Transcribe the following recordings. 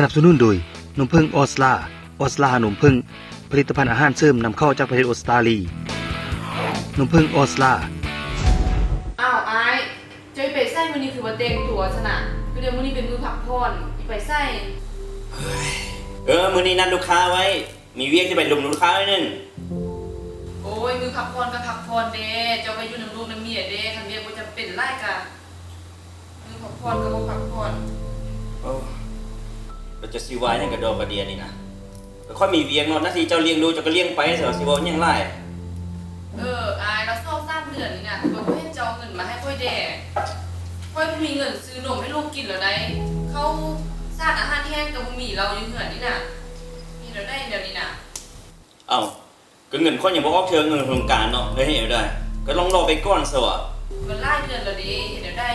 นับสนุนโดยนมผึ้งออสลานมผึ้งผลิตภัณฑ์อาหารเสริมนำเข้าจากประเทศออสเตรเลียนมผึ้งออสลาอ้าวไอ้จะไปใส่มื้อนี้คือว่าเต็งตัวซะน่ะคือเดี๋ยวมื้อนี้เป็นมื้อพักผ่อนไปใส่มื้อนี้นัดลูกค้าไว้มีเวียกจะไปลุมลูกค้าไว้นึงโอ้ยมื้อพักผ่อนก็พักผ่อนเด้เจ้าก็อยู่นำลูกนำเมียเด้คันเวียกบ่จำเป็นหลายกะมื้อพักผ่อนก็บ่พักผ่อนเราจะสิวายนั่นกระดอกกระเดียนี่นะก็ค่อยมีเวียกเนาะหน้าที่เจ้าเลี้ยงดูเจ้าก็เลี้ยงไปเถอะสิว่าหยังไรอายเราซ่อม3เดือนนี่น่ะคือบ่ให้เจ้าเงินมาให้ค่อยแดกค่อยมีเงินซื้อนมให้ลูกกินแล้วได้เขาสร้างอาหารแห้งก็บ่มีเราอยู่เหือนนี่น่ะมีแล้วได้เดี๋ยวนี้น่ะเอ้าก็เงินค่อยยังบ่ออกเทื่อเงินโครงการเนาะเลยให้ได้ก็ลองรอไปก่อนซะว่ะมันหลายเดือนแล้วดิเดี๋ยวได้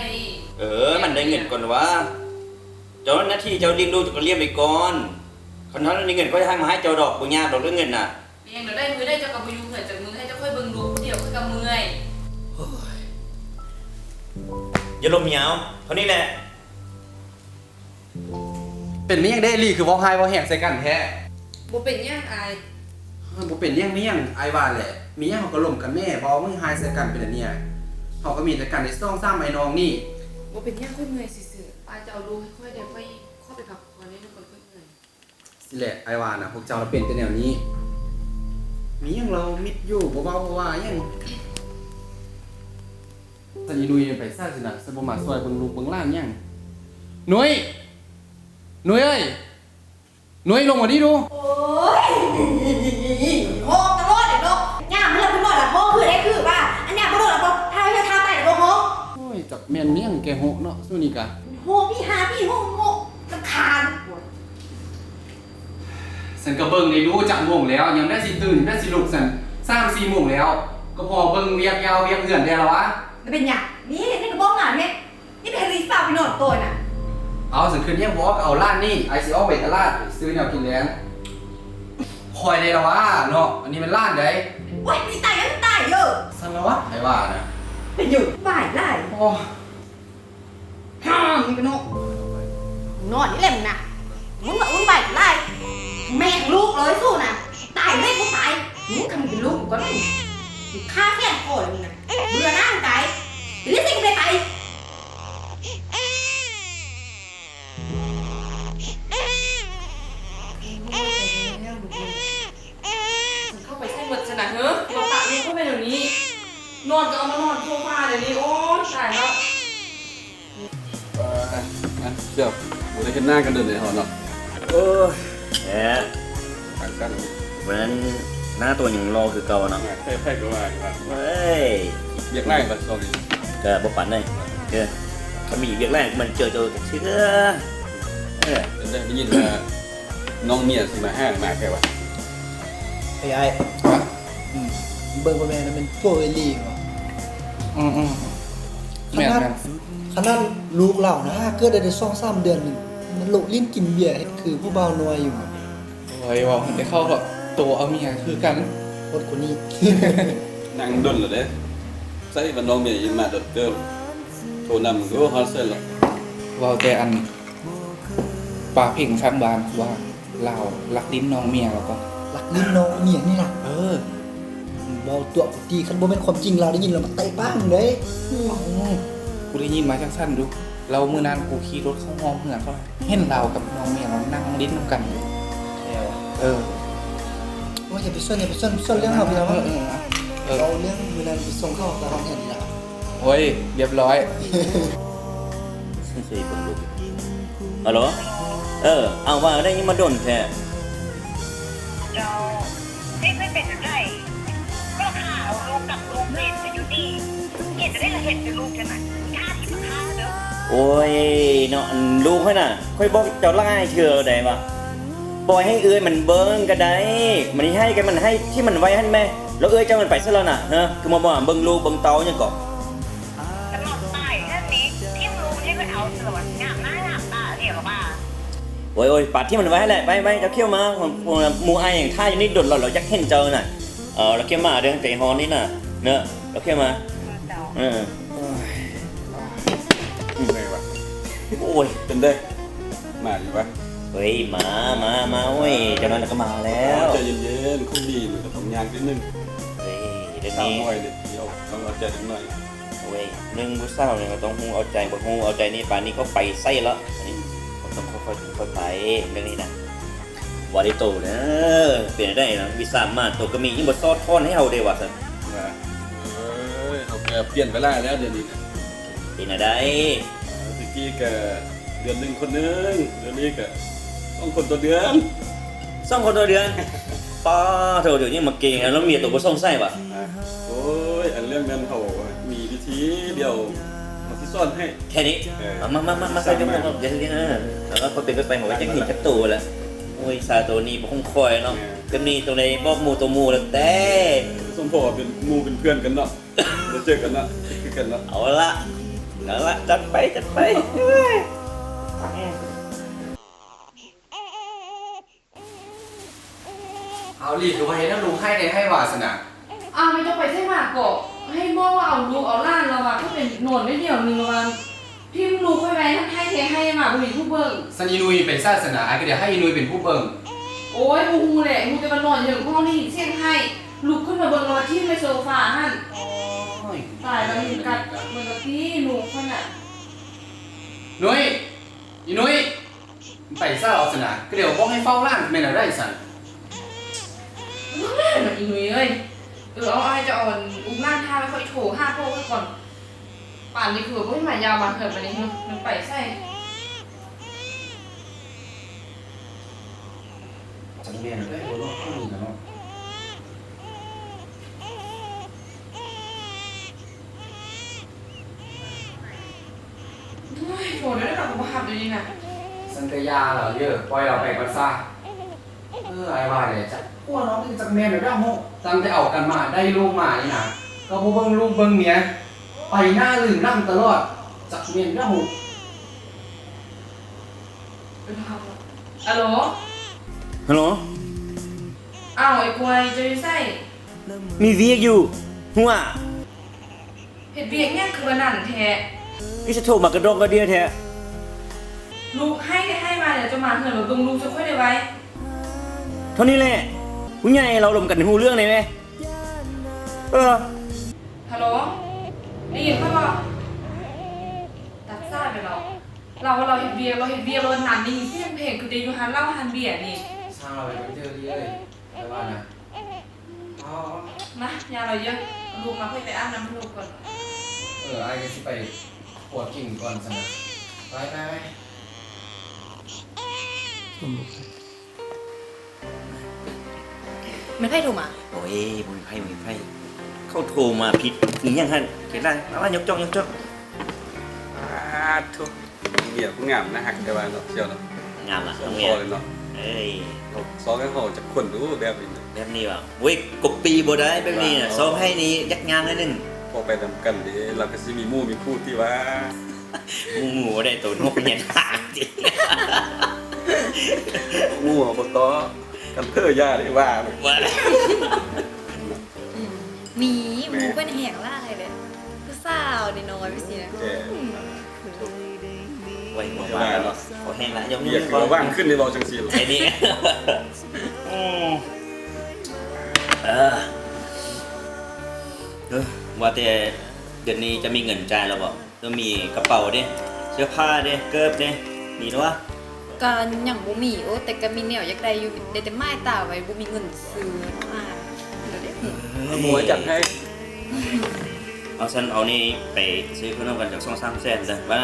มันได้เงินก่อนวะเจ้าหน้าที่เจ้าเลี้ยงดูเจ้าก็เลี้ยงไปก่อนคันนั้นได้เงินก็จะให้มาให้เจ้าดอกบ่ยากดอกเรื่องเงินน่ะเลี้ยงแล้วได้มื้อได้เจ้าก็บ่อยู่เหือนจากมื้อให้เจ้าค่อยเบิ่งลูกเดี๋ยวค่อยก็เมื่อยอย่าลมยาวเท่านี้แหละเป็นมีหยังได้ลี่คือเว้าหายเว้าแห้งใส่กันแท้บ่เป็นหยังอายบ่เป็นหยังมีหยังอายว่าแหละมีหยังเฮาก็ล่มกันแม่บ่มึงหายใส่กันเป็นอันเนี้ยเฮาก็มีแต่กันใน2-3ไอ้น้องนี่บ่เป็นหยังค่อยเมื่อยซื่อๆอายจะเอาลูกให้ค่อยได้ค่อยเข้าไปพักผ่อนให้ทุกคนค่อยเมื่อยสิแหละอายว่าน่ะพวกเจ้าเป็นแต่แนวนี้มีหยังเรามิดอยู่บ่เว้าว่าหยังตอนนี้นุ้ยไปซ่าสินะสบ่มาช่วยเบิ่งลูกเบิ่งหลานหยังนุ้ยเอ้ยนุ้ยลงมาดิดูโอ้ยโง่ตะโลดเนาะย่ามมันละเพิ่นบ่ล่ะโง่คือได้คือว่าอันเนี้ยบ่โดดล่ะบ่ถ้าให้ทาใต้บ่โง่โอ้ยจักแม่นเมียงแกโหเนาะซุนี่กะโง่พี่หาพี่โง่รำคาญฉันก็เบิ่งได้รู้จักโมงแล้วยังได้สิตื่นได้สิลุกซั่น 3-4 โมงแล้วก็พอเบิ่งเวียกยาวเวียกเอื้อนได้แล้ววะมันเป็นหยังนี่ก็บอกมาแม่นี่เป็นรีสอร์ทไปนอนตัวน่ะเอาสันคืนยังบอกเอาร้านนี่ไอซีออกไปตลาดซื้อแนวกินแล้งคอยได้แล้ววะเนาะอันนี้เป็นร้านใดโอ้ยมีตายยังตายเยอะสั่นแล้ววะไอ้ว่านะเป็นอยู่บ่ายไล่โอ้นี่เป็นนอนนี่แหละมึงน่ะมึงบ่ายไล่แม่ลูกเลยสู้น่ะตายไม่กูตายมึงทำเป็นลูกกูก็ได้ฆ่าแค่โกรธมึงน่ะเบื่อหน้ามึงตายเรียกสิ่งไปเข้าไปใส่หมดซะนะเฮ้อบ่ปะลูกเข้าไปเดี๋ยวนี้นอนก็เอามานอนโซฟาเดี๋ยวนี้โอ๊ยตายแล้วเดี๋ยวเราได้เห็นหน้ากันเดินเลยเหรอเนาะแหมวันนั้นหน้าตัวยังรอคือเก่าเนาะแพ้ก็ว่าเฮ้ยเรียกแรกแบบโซลิก็บ่ปั่นได้เขามีเวียกแรกมันเจอเชื่อได้ยินว่าน้องเมียสิมาห้างมาแค่ว่าไอ้เบิ่งพ่อแม่นั้นเป็นพวกเอลี่ว่ะขนาดลูกเรานะเกิดได้2-3 เดือนนึงมันโลกลิ้นกินเบียร์คือผู้บ่าวน้อยอยู่โอ้ยว่าได้เข้ากับตัวเอาเมียคือกันคนนี้นั่งดนเหรอเด้ใส่บันน้องเมียยินมาดดเกินโทรนำก็ฮอลเซลหรอว่าแต่อันป่าเพ่งฟังบานว่าเรารักลิ้นน้องเมียแล้วก็รักลิ้นน้องเมียนี่ล่ะเบาตัวตีคันบ่แม่นความจริงเราได้ยินแล้วมันเตะบ้างเด้กูได้ยินมาจังซั่นดูเรามื้อนั้นกูขี่รถเข้าห้องเพื่อนเขาเห็นเรากับน้องเมียเรานั่งลิ้นกันว่าอย่าไปซ่อนเรื่องเฮาพี่น้องเราเรื่องมื้อนั้นไปส่งเข้าตาห้องแห่งนี้ล่ะโอ้ยเรียบร้อยสิเบิ่งลูกฮัลโหลเอาว่าได้ยินมาดนแท้เจ้าไม่เป็นจังได๋ก็ข่าวลูกกับลูกเล่นไปอยู่ดีเฮ็ดได้ละเฮ็ดเป็นลูกจังได๋ค่าที่มาค่าเด้อโอ้ยเนาะลูกค่อยน่ะค่อยบอกเจ้าล่ายเชื่อได้ว่าปล่อยให้เอื้อยมันเบิ่งก็ได้มันให้กันมันให้ที่มันไว้ให้แม่แล้วเอื้อยเจ้ามันไปซะแล้วน่ะฮะคือมาบ่เบิ่งลูกเบิ่งเต้าหยังก็ตลอดตายแค่นี้ที่ลูกให้ไปเอาสวนงามหน้าตาเรียกว่าโอ้ยปัดที่มันไว้แหละไปเจ้าเขี้ยวมาหมู่อ้ายอย่างท่าอยู่นี่ดดเราอยากเห็นเจ้าน่ะเราเขี้ยวมาเด้อเตะฮอนนี่น่ะเนอะเราเขี้ยวมาโอ้ยเป็นได้มาอยู่วะ เฮ้ยมาโอ้ยเจ้านั้นก็มาแล้ว ใจเย็นๆคุณดีมันก็ต้องยางนิดนึง เฮ้ยเดี๋ยว สาว นี้ น้อยเด็กเดียวต้องเอาใจนิดหน่อย เว้ยหนึ่งผู้สาวเนี่ยก็ต้องฮู้เอาใจบ่ฮู้เอาใจนี่ป่านนี้ก็ไปไส้แล้วอันนี้ผมต้องค่อยๆไปเรื่องนี้นะบ่ได้โตเด้อเปลี่ยนได้นะวิสามารถโตก็มียิ่งบ่ซอดทอนให้เฮาเด้ว่าซั่น นะเอาแกเปลี่ยนเวลาแล้วเดี๋ยวนี้นะ เป็นอะไร ตะกี้ก็เดือนหนึ่งคนหนึงเดี๋ยวนี้ก็ต้องคนต่อเดือน ส่งคนตัวเดือนป้าโถเดี๋ยวนี้มาเก่งแล้วเมียตัวบ่ส่งไส้ว่ะ โอ้ยอันเรื่องนั้นเขามีวิธีเดียวมาที่ซ่อนให้ แค่นี้มาใส่กันเดี๋ยวนี้นะแล้วก็เป็นไปหมดว่าจะเห็นจักตัวแล้วโอ้ยซาตัวนี้บ่คงคอยเนาะก็มีตัวในบอกหมู่ตัวหมู่แล้วแต่ สมพอเป็นหมู่เป็นเพื่อนกันเนาะจะเจอกันเนาะคือกันเนาะ เอาละจัดไป เอาลีกว่าเห็นแล้วลุงให้ในให้วาสนา ไม่ต้องไปใช่หมากกให้บอกว่าเอาลูกเอาล้านเราก็เป็นหนวดไม่เดียวนึงเราพี่ลูกค่อยไปทั้งให้เทให้มาบ่มีผู้เบิ่ง สันอีนุยเป็นศาสนาไอ้ก็เดี๋ยวให้อีนุยเป็นผู้เบิ่ง โอ้ยมูแหละมูจะมานอนอย่างพ่อนี่เสี่ยงให้ลุกขึ้นมาเบิ่งเราที่ในโซฟาหั่นตายแล้วมีกัดเหมือนกับพี่ลูกคนน่ะ นุยอีนุยไปศาสนาก็เดี๋ยวบอกให้เฝ้าร้านแม่น่ะได้สัน มันอีหนุ่ยเอ้ยเอาไอ้จะอ่อนอุ้มล้านท่าแล้วค่อยโถ5 โป้ไว้ก่อนป่านนี้คือบ่ให้มายาวมาเถิดมานี่มันไปใส่ จังแม่น่ะได้บ่รู้ข้างนี้เนาะ โถเดี๋ยวได้กลับมาขับเดี๋ยวนี้นะ สันกยาเหรอเยอะปล่อยเราไปกันซะไอ้ว่าเลยจ้ะพวกน้องจังแม่น่ะได้โหตั้งแต่เอากันมาได้ลูกมานี่นะก็บ่เบิ่งลูกเบิ่งเมียไปหน้าลืมนั่งตลอดจักแม่นได้โห ฮัลโหล ฮัลโหล อ้าวไอ้กวยจะไปใส่ มีเวียกอยู่หัว เห็ดเบียกเนี่ยคือวันนั่นแท้ พี่จะโทรมากระดองกระเดียแท้ ลูกให้มาเดี๋ยวจะมาเหือนหรือบึงลูกจะค่อยได้ไว้ เท่านี้แหละผู้ใหญ่เราลมกันหูเรื่องเลยไหมฮัลโหลได้ยินป่ะบอกตัดซ่าไปเราเห็ดเบียกเราหนันนี่เสียงเพลงคือเดยูฮันเล่าฮันเบียร์นี่ สร้างเราไปเจอที่เลยไอ้ว่านะอ๋อ นะยาเราเยอะลูกมาค่อยไปอาบน้ำให้ลูกก่อน ไอ้ก็สิไปปวดกิ่งก่อนสนะไป มันให้ถูกมา โอ้ยมึงไพ่เขาโทรมาผิดถึงยังฮันเห็นได้เอาว่ายกจ้องทุกเหี้ยผู้งามนะฮักแต่ว่าเนาะเชียวเนาะ งามอ่ะ สอ น้ ง อง ค เมีย อเลยเนาะ เอ้ย สองกันเขาจะคนดูแบบนี้ แบบนี้ว่ะเว้ยกบปีบ่ได้แบบนี้น่ะซ้อมให้นี่ยักงามเลยนึง พอไปนำกันเด้เราก็สิมีหมู่มีคู่ที่ว่า หมูได้ตัวนกเนี่ยหาจริง หมู่บ่ต่อกันเพื่อย่าได้ว่า ว่า มีหมูเป็นแหงล่าเลยคือสาวน้อยไปสินะ แก ไว้หัวมาแล้วขอแห้งละยก เรียกคือว่างขึ้นในเราจังซี่ ไอ้นี่ว่าแต่เดือนนี้จะมีเงินจ่ายแล้วบ่ต้องมีกระเป๋าเด้เสื้อผ้าเด้เกิบเด้มีหรอวะ ก็อย่างบ่มีโอ้แต่ก็มีแนวอยากได้อยู่ได้แต่ไม้ตาไว้บ่มีเงินซื้อมาเดี๋ยวได้หู หมวยจัดให้ เอาฉันเอานี่ไปซื้อขนมกันจาก2-3แสนจ้ะว่า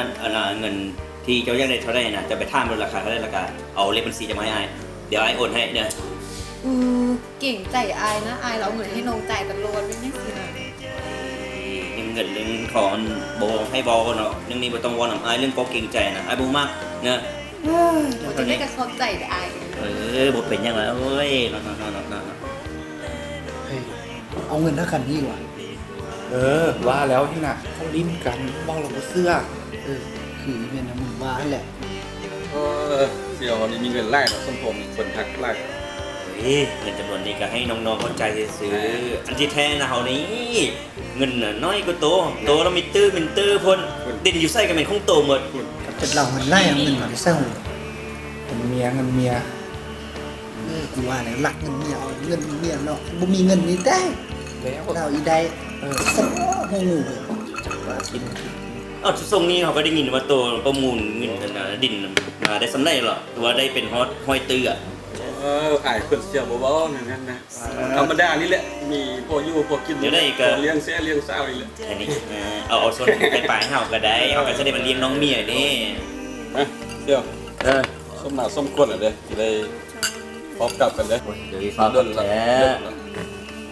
เงินที่เจ้าอยากได้เท่าไหร่นะจะไปถามดูราคาเท่าไหร่ราคาเอาเลขบัญชีจะมาให้เดี๋ยวไอ้โอนให้เด้อ เก่งใจอายนะอายเราเอาเงินให้น้องจ่ายตลอดไม่ยังสินะ เงินเรื่องของโบให้บอเนาะยังมีบ่ต้องวอนนำอ้ายเรื่องก็เกรงใจนะอ้ายบ่มากเนาะ บ่จะได้ก็เข้าใจแต่อาย บ่เป็นหยังล่ะเอ้ยเนาะ เฮ้ยเอาเงินเท่ากันนี่ว่ะ ว่าแล้วที่น่ะเขาลิ้นกันบอกเราบ่เสื้อ คือแม่นมึงว่าแหละ เสี่ยววันนี้มีเงินไล่เนาะสมผมคนหักไล่ เฮ้ยเงินจำนวนนี้ก็ให้น้องๆเข้าใจซื้ออันที่แท้นะเฮานี่เงินน่ะน้อยกว่าโตแล้วมีตื้อพ่นดินอยู่ใส่ก็แม่นคงโตหมด กับจะเล่าเงินไล่เอาเงินมาได้เศร้า เมีย กูว่าแล้วหลักเงินเมียเอาเงินเมียเนาะบ่มีเงินนี่ได้ แล้ว เราอีได้สมองหู ว่ากิน เอาทรงนี้เขาก็ได้ยินว่าตัวประมูลเงินกันนะดินมาได้สำเร็จหรอหรือว่าได้เป็นฮอตห้อยเตื้อ อายเพิ่นเสียบ่เว้านั่นนั่นนะธรรมดานี่แหละมีพออยู่พอกินพอเลี้ยงเสียเลี้ยงสาวนี่แหละ แค่นี้เอาส่วนไปปลายเฮาก็ได้เอาก็จะได้มาเลี้ยงน้องเมียนี่ นะเดี๋ยว สมหน้าสมควรแล้วเด้สิได้พบกลับกันเด้ เดี๋ยวฟ้า โดน แล้ แล้ว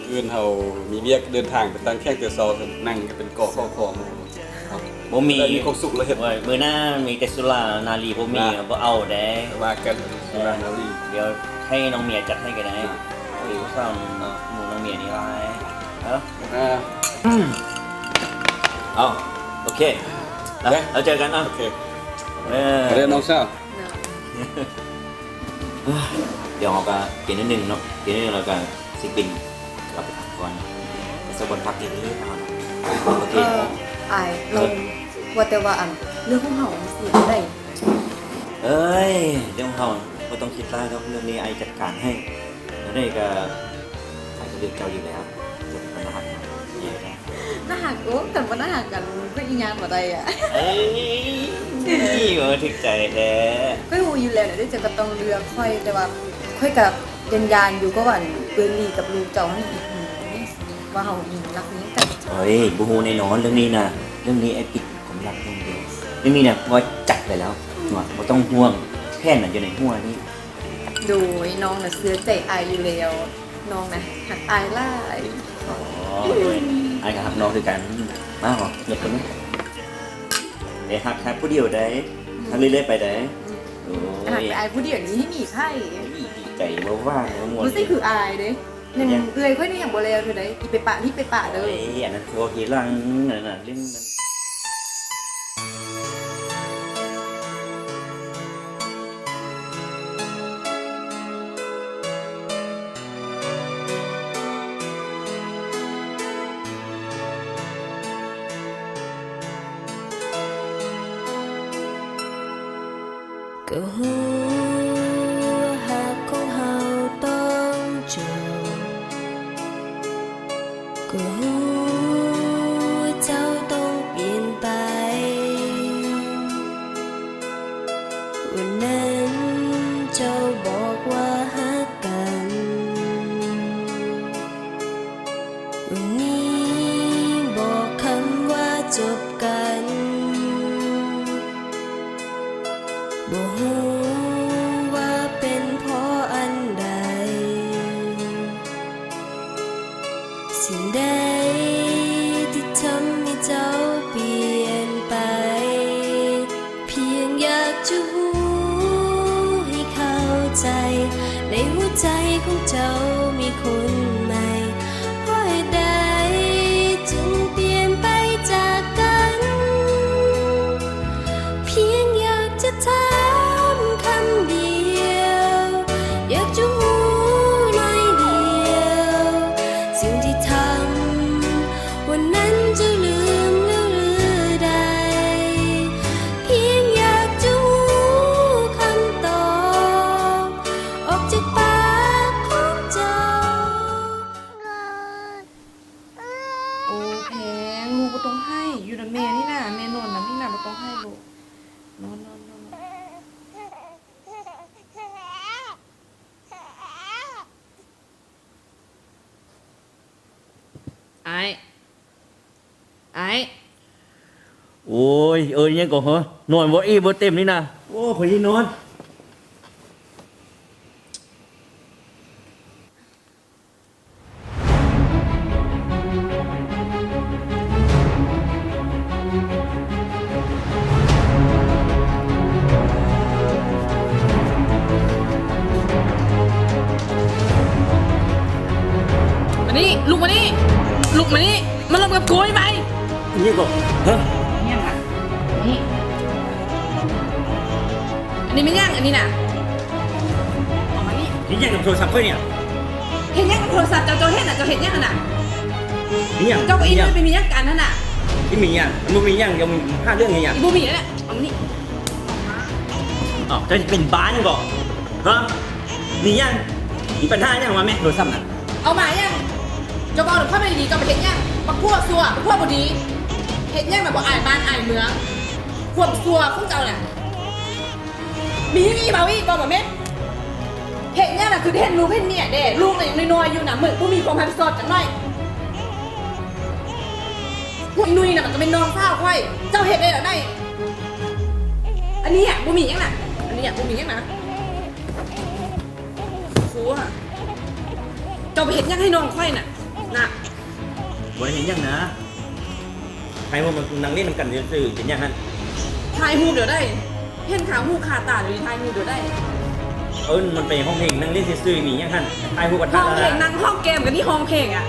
อื่นเฮามีเวียกเดินทางไปตั้งแข้งแต่เช้านั่งกันเป็นกอข้อคอครับ บ่มี มีความสุขแล้วเฮ็ด มื้อหน้ามีแต่สุรานารีบ่มีบ่เอาได้ ว่ากันสุรานารี เดี๋ยวให้น้องเมียจัดให้ก็ได้โอ้ยฟังหมู่น้องเมียนี่ร้ายเอาเอาโอเคแล้วเจอกันอ่ะ โอเค เออ เรียนน้องสาว เดี๋ยวเราก็กินนิดนึงเนาะกินนิดนึงแล้วกันสิปินกลับไปพักก่อนสักวันพักอย่างนี้เอาเนาะโอเค อายลงว่าแต่ว่าอันเรื่องของเฮาสิได้ เอ้ยเรื่องของเราไม่ต้องคิดร้ายครับเรื่องนี้ไอจัดการให้แล้วนี่ก็ใครก็เลือกเจ้าอยู่แล้วจะเป็นปัญหาเนี่ยนะ น่าหักโอ้กันบ่น่าหักกันก็อีหยังบ่ได้อ่ะ เอ้ยนี่เหรอถึกใจแท้ ก็ฮู้อยู่แล้วเดี๋ยวจะก็ต้องเลือกค่อยแต่ว่าค่อยกับยันอยู่ก็ว่าเปิ้นลีกับลูกเจ้าหั่นอีกว่าเฮามีรักนี้กัน เฮ้ยบูฮูแน่นอนเรื่องนี้นะเรื่องนี้ไอปิดผมรับเรื่องเดียวเรื่องนี้เนี่ยว่าจัดไปแล้วหนวดไม่ต้องห่วงแค่น่ะอยู่ในหัวนี่ โดยน้องน่ะเสื้อใจอายอยู่แล้วน้องน่ะหักอายหลาย อ๋อไอกับฮักน้องคือกันมาเหรอเงียบกันไหมเดี๋ยวฮักผู้เดียวได้ฮักเรื่อยๆไปได้โอ้ หัก ย อายผู้เดียวนี้ให้มีไผ ดีใจว่าว่างว่ามวน รู้สึกคืออายเด้นั่นเอื้อยค่อยนี่อย่างบ่แล้วเท่าใดอีไปปะนี่ไปปะเด้อ เอ้ยอันนั้นโอเคลังนั่นน่ะเรื่องนั้น ก็หูหากของเฮาต้องจบก็หูเจ้าต้องเปลี่ยนไปวันนั้นเจ้าบอกว่าฮักกันวันนี้บอกคำว่าจบกันบ่ฮู้ว่าเป็นเพราะอันใดสิ่งใดที่ทำให้เจ้าเปลี่ยนไปเพียงอยากจะรู้ให้เข้าใจในหัวใจของเจ้ามีคนใหม่เพราะเหตุใดจึงเปลี่ยนไปจากกันเพียงอยากจะถามคำเดียวอยากจะรู้หน่อยเดียวสิ่งที่ทำวันนั้นจะลืมแล้วหรือใดเพียงอยากจะรู้คำตอบออกจากปากของเจ้า โอ้แพงลูกบ่ต้องให้อยู่นะแม่นี่น่ะแม่นอนนะนี่น่ะบ่ต้องให้ลูกนอนไอ้ โอ้ยยังก็เหรอนอนบ่บ่เต็มนี่นะโอ้ขอยี่นอนมานี่ลูกมานี่ลูกมานี่มาลงกับกูให้ไป นี่ก็ฮะ เนี่ยค่ะนี่อันนี้ไม่ย่างอันนี้น่ะออกมานี่ นี่ยังกับโทรศัพท์ค่อยเนี่ย เห็นย่างกับโทรศัพท์เจ้าเห็นน่ะเจ้าเห็นย่างน่ะ นี่ยัง เจ้าก็อีนี่ไปมีย่างกันนั่นน่ะ ที่มียังมันมียังยังมี5เรื่องไงยัง อีบูมีนั่นแหละเอามานี่ อ๋อเจ้าจะเป็นบ้านก่อนฮะมียังมีปัญหายังวะแม่โทรศัพท์น่ะ เอามายังจะบอกหรือข้าไม่ดีก็ไปเห็นยังมาพวกซัวพวกบดีเห็นยังแบบว่าอายบ้านอายเมืองพวกซัวพวกเจ้าเนี่ยมีที่นี่เบาอีกบอกแบบเม็ดเห็นยังน่ะคือเห็นลูกเห็นเมียเด้ลูกน่ะยังน้อยๆอยู่นะเหมือนผู้มีความพันสดกันหน่อยพวกนุยน่ะมันก็เป็นน้องสาวค่อยเจ้าเห็นได้หรือไงอันนี้อ่ะบุมียังน่ะอันนี้อ่ะบุมียังนะซัวเจ้าไปเห็นยังให้น้องค่อยน่ะน่ะ บ่ได้เห็นยังนะใครว่ามันนั่งเล่นนำกันซื่อๆเป็นยังฮะ ทายหูเดี๋ยวได้เห็นขาหูขาตาเดี๋ยวนี้ทายหูเดี๋ยวได้ มันไปห้องเพลงนั่งเล่นซื่อๆมียังฮะใครพูดกัน ห้องเพลงนั่งห้องเกมกันที่ห้องเพลงอ่ะ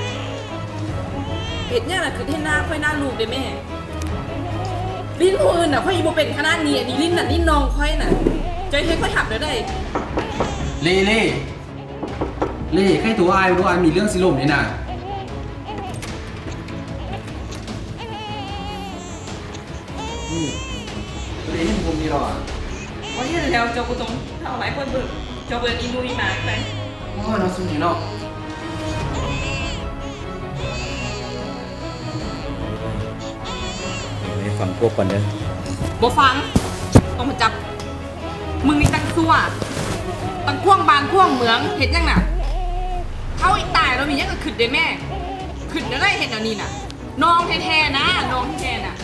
เห็นเนี่ยน่ะคือเห็นหน้าค่อยหน้าลูกเด้แม่ลิ้นผู้อื่นน่ะค่อยอีโบเป็นขนาดนี้อันนี้ลิ้นน่ะลิ้นน้องค่อยน่ะใจให้ค่อยถับเดี๋ยวได้ เล่ใครตัวอายรู้อายมีเรื่องสิลมนี่น่ะนี่เล่เห็นผมนี่หรอ วันที่แล้วเจ้ากูต้องเท่าไหร่คนเบิกเจ้าเบิกอีนูอีหมาไป โอ้เนาะสุดนี่เนาะ ให้ฟังพวกก่อนเด้อ บ่ฟังต้องมาจับมึงนี่ตั้งซัวตั้งพ่วงบานพ่วงเมืองเห็นยังน่ะเขาอีกตายแล้วมียังก็ขึ้นเด้แม่ขึ้นได้เห็นอันนี้น่ะน้องแท้ๆนะน้องแท้ๆน่ะ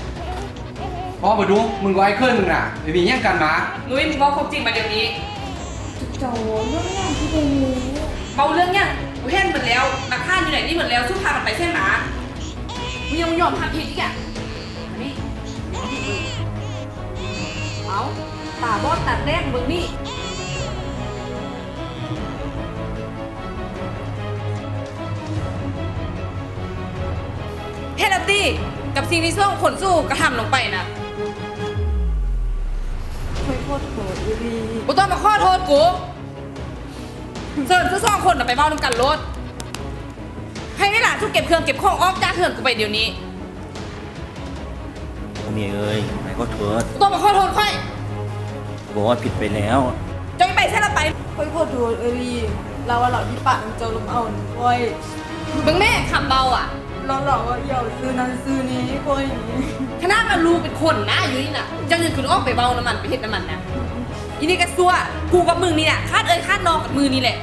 พอมาดูมึงก็ไอ้เคลื่อนมึงน่ะไม่มีแย่งกันมา นุ้ยมึงบอกความจริงมาเดี๋ยวนี้ โจเรื่องงานที่เป็นรู้ เบาเรื่องยังกูเห็นหมดแล้วนักฆ่าอยู่ไหนนี่หมดแล้วสู้พากันไปเส้นหมามึงยังไม่ยอมทำผิดอีกอ่ะอันนี้เอาตาบอดตัดแรกมึงนี่เฮลัตตี้กับสิ่งที่ส่งผลสู้กระทำลงไปนะ เคยโทษโกรธดี กูต้องมาขอโทษกูเสิร์ฟซื้อซองคนน่ะไปเมาน้ำกันรถให้เวลาทุกเก็บเครื่องเก็บของออกจากเขื่อนกูไปเดี๋ยวนี้ ผมมีเอ้ยไหนก็เถิด กูต้องมาขอโทษค่อย บอกว่าผิดไปแล้ว จะไปใช่ละไป เคยโทษโกรธเราว่าเราที่ปากมันเจ้าลมเอาโอ้ย มึงแม่คำเบาอ่ะ เราหลอกว่าอย่าซื้อนั้นซื้อนี้โอ้ย ขนาดมันลูกเป็นคนนะอยู่นี่น่ะจะเงินคุณออกไปเบาน้ำมันไปเห็ดน้ำมันนะอีนี่ก็ซัวกูกับมึงนี่แหละคาดเอ้ยคาดนองกับมือนี่แหละ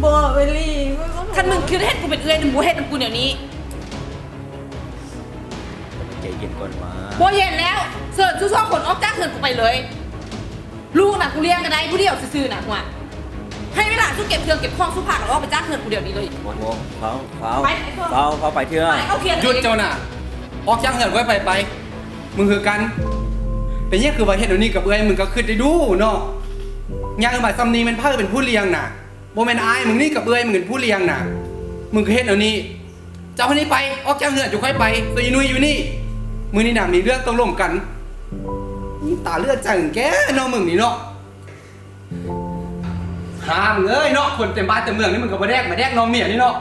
บ่เวลี่ คันมึงคือเห็ดกูเป็นเอ้ยมึงเห็ดน้ำกูเดี๋ยวนี้ ใจเย็นก่อนมา โบเย็นแล้วเสิร์ฟซื้อซองคนออกจากเขื่อนกูไปเลย ลูกน่ะกูเลี้ยงกันได้ผู้เดียวซื่อๆน่ะหัวให้เวลาสู้เก็บเครื่องเก็บของสู้ผักแล้วออกไปจากเขื่อนกูเดี๋ยวนี้เลย โอ้โหเฝ้า ไปไอ้เถอะ ไปเถอะ ไปเอาเขียน หยุดเจ้าน่ะออกจากเหินก็ไปมึงคือกันเป็นเนี่ยคือว่าเฮ็ดอันนี้กับเอ้ยมึงก็ขึ้นได้ดูเนาะยางมาซ้ำนี้มันเพิ่งเป็นผู้เลี้ยงน่ะโมเมนอายมึงนี่กับเอ้ยมึงเป็นผู้เลี้ยงน่ะมึงก็เฮ็ดอันนี้เจ้าคนนี้ไปออกจากเหินอยู่ค่อยไปตัวอีนุยอยู่นี่มึงนี่น่ะมีเรื่องต้องร่วมกันนี่ตาเลือดจังแกเนาะมึงนี่เนาะห้ามเอ้ยเนาะคนเต็มบ้านเต็มเมืองนี่มึงก็มาแดกน้องเมียนี่เนาะ